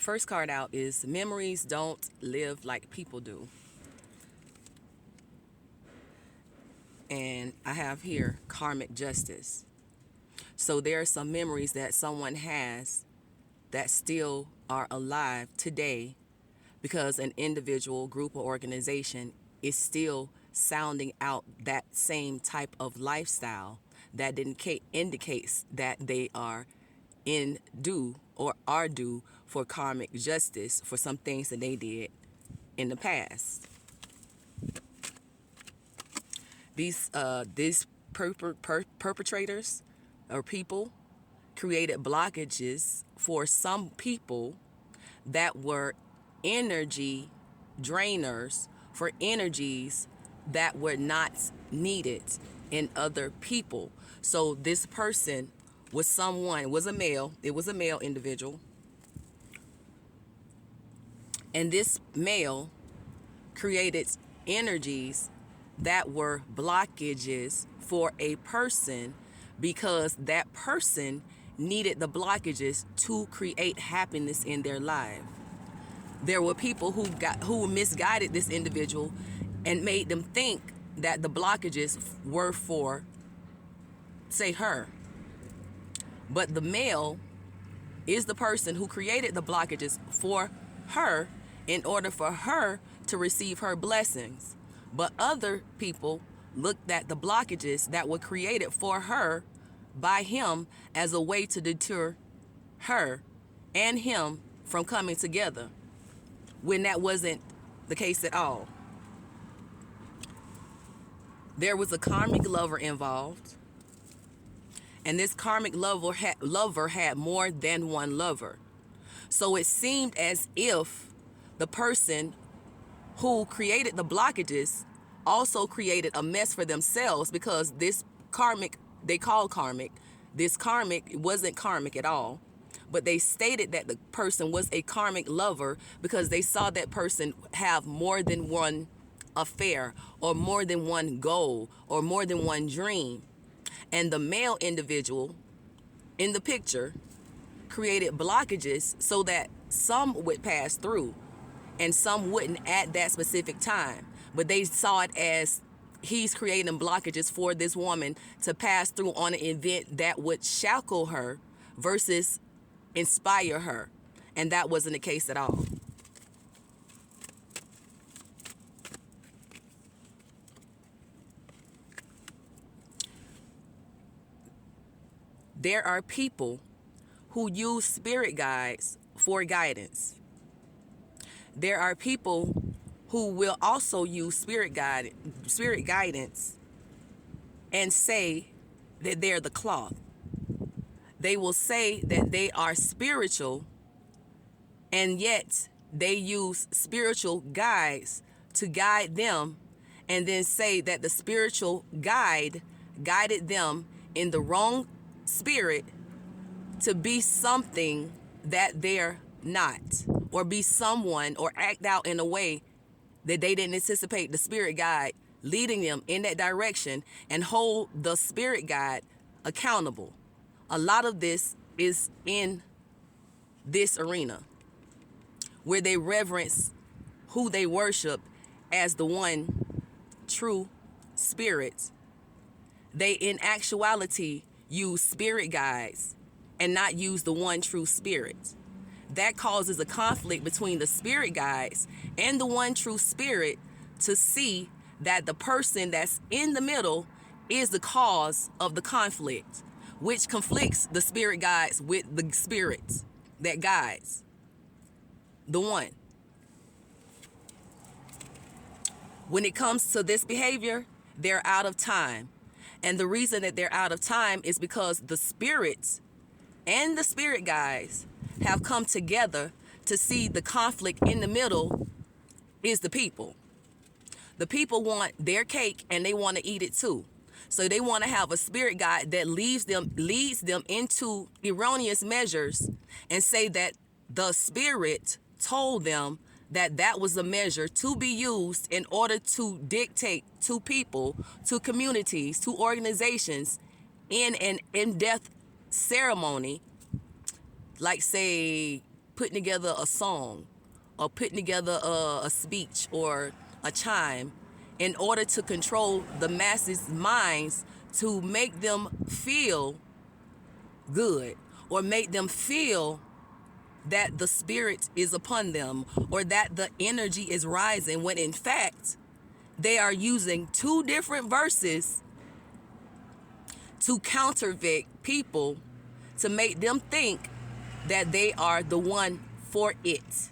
first card out is memories don't live like people do. And I have here karmic justice. So there are some memories that someone has that still are alive today because an individual, group, or organization is still sounding out that same type of lifestyle that indicates that they are in due or are due for karmic justice for some things that they did in the past. These perpetrators or people created blockages for some people that were energy drainers for energies that were not needed in other people. So this person was a male. It was a male individual. And this male created energies that were blockages for a person because that person needed the blockages to create happiness in their life. There were people who misguided this individual and made them think that the blockages were for, say, her. But the male is the person who created the blockages for her in order for her to receive her blessings. But other people looked at the blockages that were created for her by him as a way to deter her and him from coming together, when that wasn't the case at all. There was a karmic lover involved, and this karmic lover had more than one lover. So it seemed as if the person who created the blockages also created a mess for themselves, because this karmic, they call karmic, this karmic wasn't karmic at all. But they stated that the person was a karmic lover because they saw that person have more than one affair or more than one goal or more than one dream. And the male individual in the picture created blockages so that some would pass through and some wouldn't at that specific time. But they saw it as he's creating blockages for this woman to pass through on an event that would shackle her versus inspire her. And that wasn't the case at all. There are people who use spirit guides for guidance. There are people who will also use spirit guidance and say that they're the cloth. They will say that they are spiritual, and yet they use spiritual guides to guide them, and then say that the spiritual guide guided them in the wrong spirit to be something that they're not, or be someone, or act out in a way that they didn't anticipate the spirit guide leading them in that direction, and hold the spirit guide accountable. A lot of this is in this arena where they reverence who they worship as the one true spirit. They in actuality use spirit guides and not use the one true spirit. That causes a conflict between the spirit guides and the one true spirit to see that the person that's in the middle is the cause of the conflict, which conflicts the spirit guides with the spirits that guides the one. When it comes to this behavior, they're out of time. And the reason that they're out of time is because the spirits and the spirit guides have come together to see the conflict in the middle is the people. The people want their cake and they want to eat it too. So they want to have a spirit guide that leads them into erroneous measures and say that the spirit told them that that was a measure to be used in order to dictate to people, to communities, to organizations in an in-death ceremony, like say putting together a song or putting together a speech or a chime in order to control the masses' minds to make them feel good or make them feel that the spirit is upon them or that the energy is rising, when in fact they are using two different verses to counterfeit people to make them think that they are the one for it.